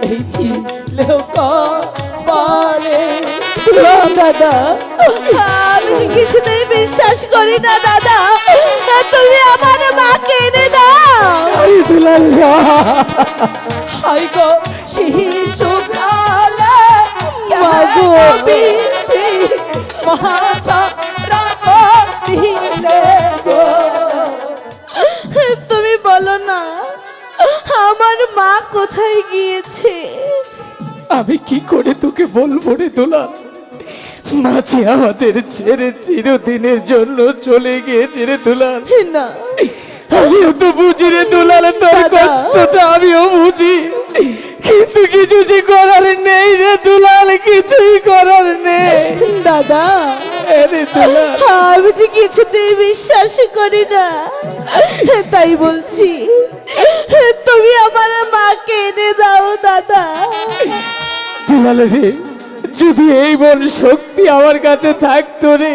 এই ছিল কপালে। দাদা আমি যে কিছুতেই বিশ্বাস করি না দাদা, তুমি আমার মাকে এনে দাও। আরে দুলাল হাই গো শিশু প্রালে মাগো। মহাছাড়া দিলে গো। তুমি বলো না আমার মা কোথায় গিয়েছে? আমি কি করে তোকে বলবো রে দুলাল, মাঝে আমাদের ছেড়ে চিরদিনের জন্য চলে গিয়েছে রে দুলাল। না আমিও তো বুঝি রে দুলাল, তোর দাদা। কষ্টটা আমিও বুঝি, কিন্তু কিছু যে করার নেই রে দুলাল, কিছুই করার নেই দাদা। রে দুলাল। আমি যে কিছুতেই বিশ্বাস করি না, তাই বলছি তুমি আমার মাকে এনে দাও দাদা। দুলাল রে, যদি এই মন শক্তি আমার কাছে থাকতো রে,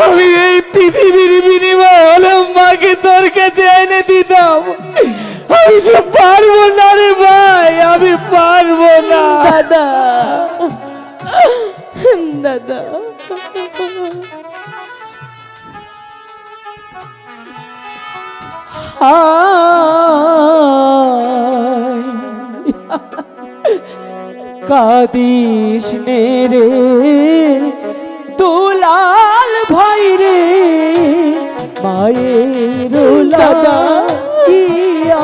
আমি এই পৃথিবীর বিনিময়ে হলেও মাকে তোর কাছে এনে দিতাম। আমি যে পারবো না রে ভাই, আমি পারবো না দাদা দাদা। কাদিস নে রে দুলাল ভাই রে, মায়ের দাদা। লাগিয়া।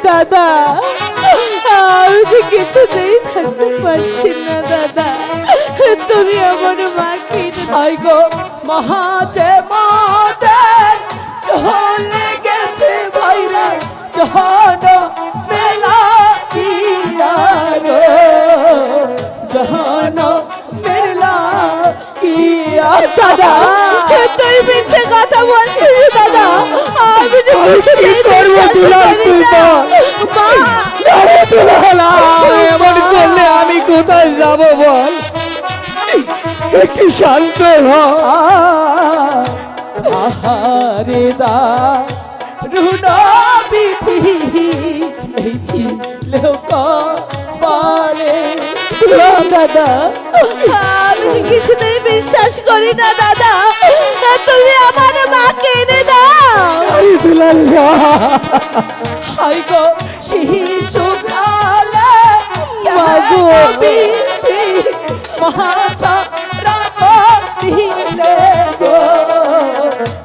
দাদা আমি যে কিছুতেই থাকতে পারছি না দাদা, তুমি আমার মাকে এনে দাও। আই গো মহাজে মাদের চলে গেছে ভাইরে, জহান মেলা কিয়া গো, জহান মেলা কিয়া। দাদা তুই মিথ্যে কথা বলছিস দাদা, আমি যে আমি কি কিছুতেই করবো বিশ্বাস দুলাল, করি তুই না। বল। মা, আরে দুলাল, এমন করলে আমি কোথায় যাব বল, একটু শান্ত হ। আহারে দা রুনা বিধি এই ছিল কপালে। দাদা আমি যে কিছুতেই বিশ্বাস করি না দাদা, তুমি আমার মাকে এনে দাও। আরে দুলাল হাই গো শিশু প্রালে মাগো। মহাছাড়া দিলে গো,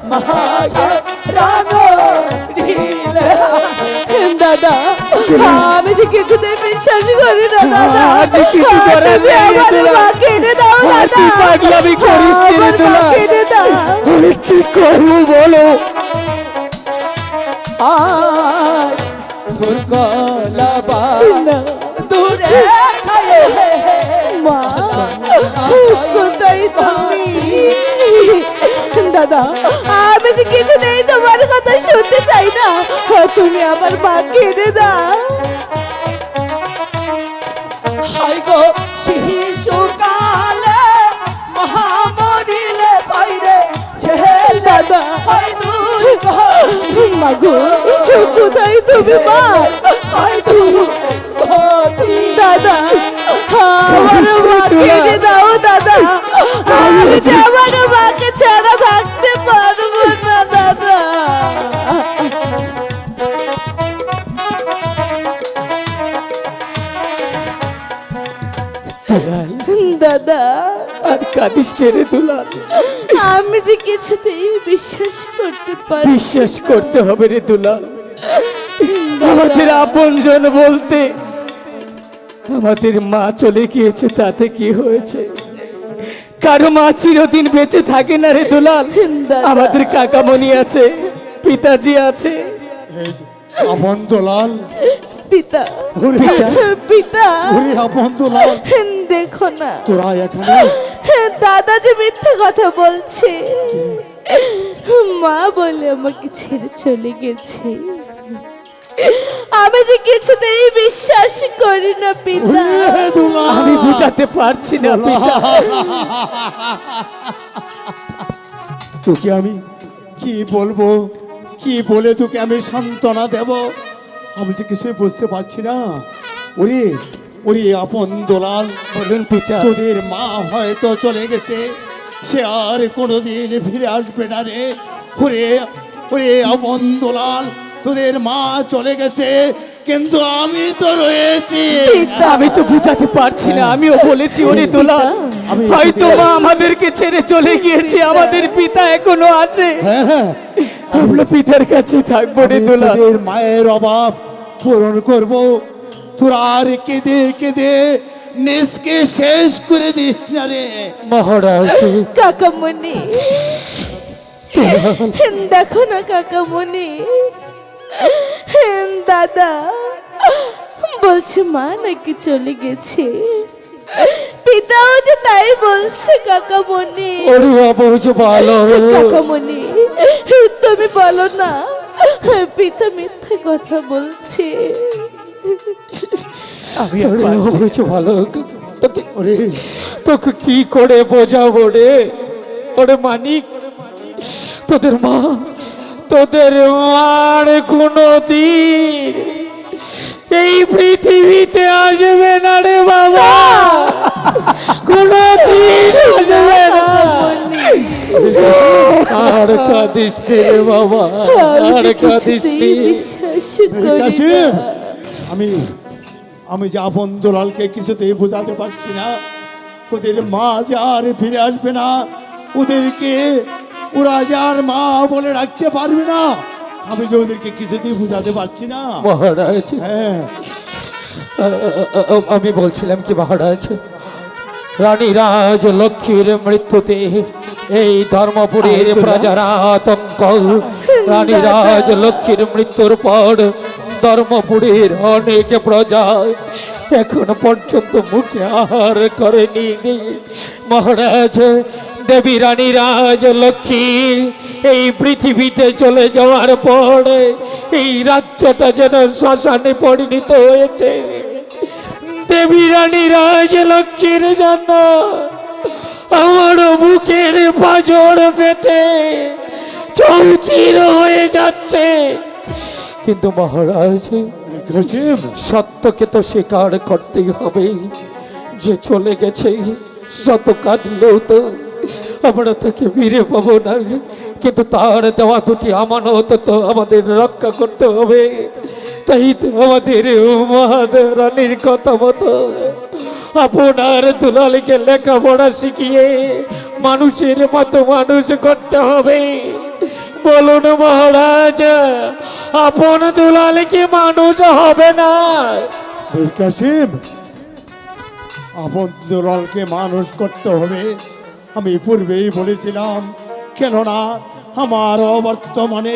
মহাছাড়া দিলে। দাদা আমি যে কিছুতেই বিশ্বাস করি না দাদা, আজ কিছু করার তুমি নেই আমার দুলাল। মাকে এনে দাও আর দাদা। তুই পাগলামি করিস নি রে আমার দুলাল। মাকে এনে দাও। আমি কি করবো বলো, আর তোর গলা না। দূরে খায়ে মা কোথায় তুমি? দাদা আমি যে কিছুতেই তোমার কথা শুনতে চাই না, তুমি আমার মাকে এনে দাও। হাই গো শিশু কালে মহামরিলে পাইরে ছেলে দাদা হাই তুই মাগো কোথায় তুমি মা? হাই তুই দাদা আমার মাকে এনে দাও দাদা, আমি যে আমার মাকে ছাড়া থাকতে পারবো না দাদা। দাদা আর কাঁদিস নে রে দুলাল, আমি যে কিছুতেই বিশ্বাস করতে পারি। বিশ্বাস করতে হবে রে দুলাল। আমাদের আপনজন বলতে আমাদের মা চলে গিয়েছে, তাতে কি হয়েছে? কারো মা চিরদিন বেঁচে থাকে না রে দুলাল। দাদা। আমাদের কাকামণি আছে, পিতাজি আছে। এই যে, আপন দুলাল, পিতা ওরে পিতা ওরে আপন দুলাল, দেখো না তোরা এখানে? দাদা যে মিথ্যে কথা বলছে, মা বলে আমাকে ছেড়ে চলে গেছে। আমি যে কিছুতেই বিশ্বাস করি না পিতা। ওরে দুলাল, আমি বুঝাতে পারছি না পিতা। তোকে আমি কি বলবো কি বলে তোকে আমি সান্ত্বনা দেব, আমি যে কিছুই বুঝতে পারছি না। ওরে ওরে আপন দুলাল, বলুন পিতা। তোদের মা হয়তো চলে গেছে, সে আর কোনোদিন ফিরে আসবে না রে। ওরে ওরে আপন দুলাল, তোদের মা চলে গেছে, কিন্তু আমি তো রয়েছি। আমি তো বুঝাতে পারছি না, আমিও বলেছি ওরে দোলা, আমি- হয়তো মা আমাদেরকে ছেড়ে চলে গিয়েছে, আমাদের পিতা এখনো আছে, হ্যাঁ হ্যাঁ, আমরা পিতার কাছে থাকবো রে আমি দোলা। তোদের মায়ের অভাব পূরণ করব। তোরা আর কেঁদে কেঁদে নিজকে শেষ করে দিস না রে। মহারাজ, কাকামণি, দেখো না কাকামণি, দাদা বলছে মা নাকি চলে গেছে, পিতাও যে তাই বলছে কাকামণি। ওরে অবুঝ ভালো, কাকামণি তুমি বলো না, পিতা মিথ্যে কথা বলছে। আমি আর অবুঝ ভালো, তোকে ওরে তোকে কি করে বোঝাবো রে? ওরে মানিক, তোদের মার কোনো দিন এই পৃথিবীতে আসবে না রে বাবা, কোনো দিন আসবে না। আর কাঁদিস নে রে বাবা, আর কাঁদিস নে। বিশ্বাস করি কাশিম, না। আমি আমি যে আপন দুলালকে কিছুতেই বোঝাতে পারছি না। ওদের মা যে আর ফিরে আসবে না, ওদেরকে ওরা যে আর মা বলে রাখতে পারবে না, আমি যে ওদেরকে কিছুতেই বোঝাতে পারছি না। মহারাজ, হ্যাঁ, আমি বলছিলাম কি মহারাজ, রানী রাজ লক্ষ্মীর মৃত্যুতে এই ধর্মপুরীর প্রজারা আতঙ্ক। রানী রাজ লক্ষ্মীর মৃত্যুর পর ধর্মপুরীর অনেক প্রজা এখন পর্যন্ত মুখে আহার করেনি। মহারাজ, দেবী রানী রাজ লক্ষ্মী এই পৃথিবীতে চলে যাওয়ার পর এই রাজ্যটা যেন শ্মশানে পরিণত হয়েছে। দেবী রানী রাজ লক্ষ্মীর জন্য আমার বুকের পাঁজর পেটে চৌচির হয়ে যাচ্ছে। কিন্তু মহারাজ, কাশিম, সত্যকে তো স্বীকার করতেই হবে যে চলে গেছে। শত কাঁদলেও তো আমরা তাকে ফিরে পাবো না, কিন্তু তার দেওয়া দুটি আমানত তো আমাদের রক্ষা করতে হবে। তাই তো আমাদের মহারানীর কথা মতো আপনার দুলালকে লেখাপড়া শিখিয়ে মানুষের মতো মানুষ করতে হবে। বলুন মহারাজ, আপন দুলাল কি মানুষ হবে না? বীর কাশিম, আপন দুলালকে মানুষ করতে হবে। আমি পূর্বেই বলেছিলাম, কেননা আমার বর্তমানে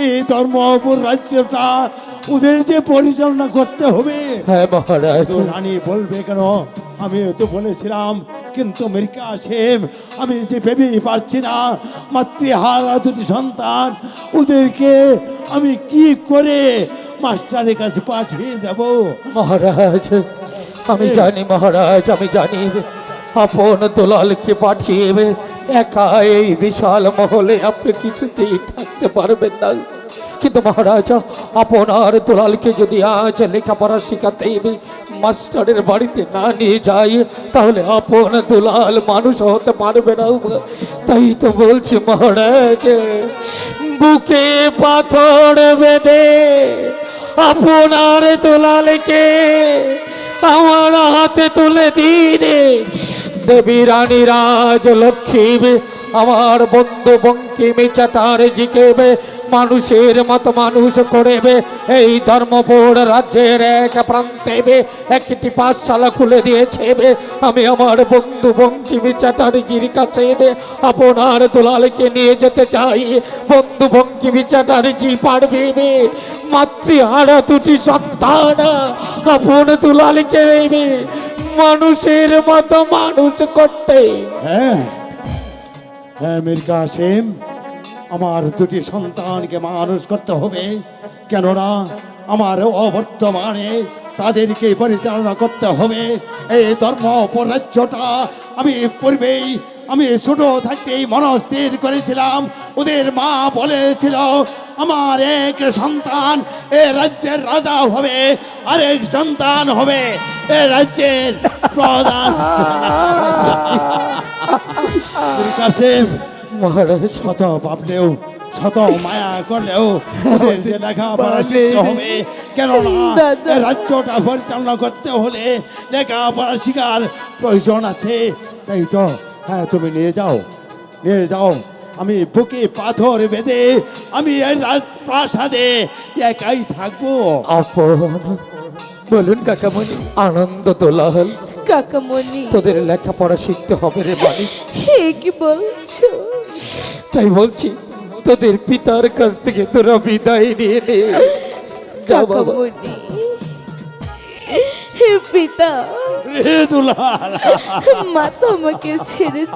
এই ধর্মপুর রাজ্যটা ওদের যে পরিচালনা করতে হবে। হ্যাঁ মহারাজ, তো রানী বলবে কেন, আমি তো বলেছিলাম, কিন্তু মীর কাসেম আমি যে ভেবেই পারছি না, মাতৃহারা দুটি সন্তান, ওদেরকে আমি কি করে মাস্টারের কাছে পাঠিয়ে দেব। মহারাজ আমি জানি, মহারাজ আমি জানি, আপন দুলালকে পাঠিয়ে একা এই বিশাল মহলে আপনি কিছুতেই থাকতে পারবেন না। কিন্তু মহারাজ, আপনার দুলালকে যদি আজ লেখাপড়া শিখাতে মাস্টারের বাড়িতে না নিয়ে যাই, তাহলে আপন দুলাল মানুষ হতে পারবে না। তাই তো বলছি মহারাজ, বুকে পাথর বেঁধে আপনার দুলালকে আমার হাতে তুলে দিন। দেবী রানী রাজ লক্ষ্মী আমার বন্ধু বঙ্কিমী চ্যাটার্জিকে মানুষের মতো মানুষ করবে। এই ধর্মপুর রাজ্যের এক প্রান্তে একটি পাঠশালা খুলে দিয়েছে। আমি আমার বন্ধু বঙ্কিমী চ্যাটার্জির কাছে আপনার দুলালকে নিয়ে যেতে চাই। বন্ধু বঙ্কিমী চ্যাটার্জি পারবে মাতৃহারা দুটি সন্তান আপন দুলালকে মানুষের মতো মানুষ করতে। হ্যাঁ হ্যাঁ মীর কাসেম, আমার দুটি সন্তানকে মানুষ করতে হবে, কেননা আমার অবর্তমানে তাদেরকে পরিচালনা করতে হবে। এই ধর্মপুর রাজ্যটা আমি পূর্বেই আমি ছোট থাকতেই মনস্থির করেছিলাম, ওদের মা বলেছিল আমার এক সন্তান এ রাজ্যের রাজা হবে, আরেক সন্তান হবে এ রাজ্যের প্রধান। মীর কাসেম মহারাজ শত ভাবলেও শত মায়া করলেও ওদের যে লেখাপড়া শিখতে হবে, কেননা দাদা। এই রাজ্যটা পরিচালনা করতে হলে লেখাপড়া শিখার প্রয়োজন আছে। তাই তো হ্যাঁ, তুমি নিয়ে যাও। আমি বুকে পাথর বেঁধে আমি এই রাজপ্রাসাদে একাই থাকবো। আপন বলুন কাকামণি। আনন্দ দোলাহল, কাকামণি তোদের লেখাপড়া শিখতে হবে রে মানিক। হে কি বলছো? তাই বলছি তোদের পিতার কাছ থেকে তোরা বিদায় নিয়ে নে। যা বাবা। কাকামণি, হে পিতা, রে দুলাল, মা তো আমাকে ছেড়ে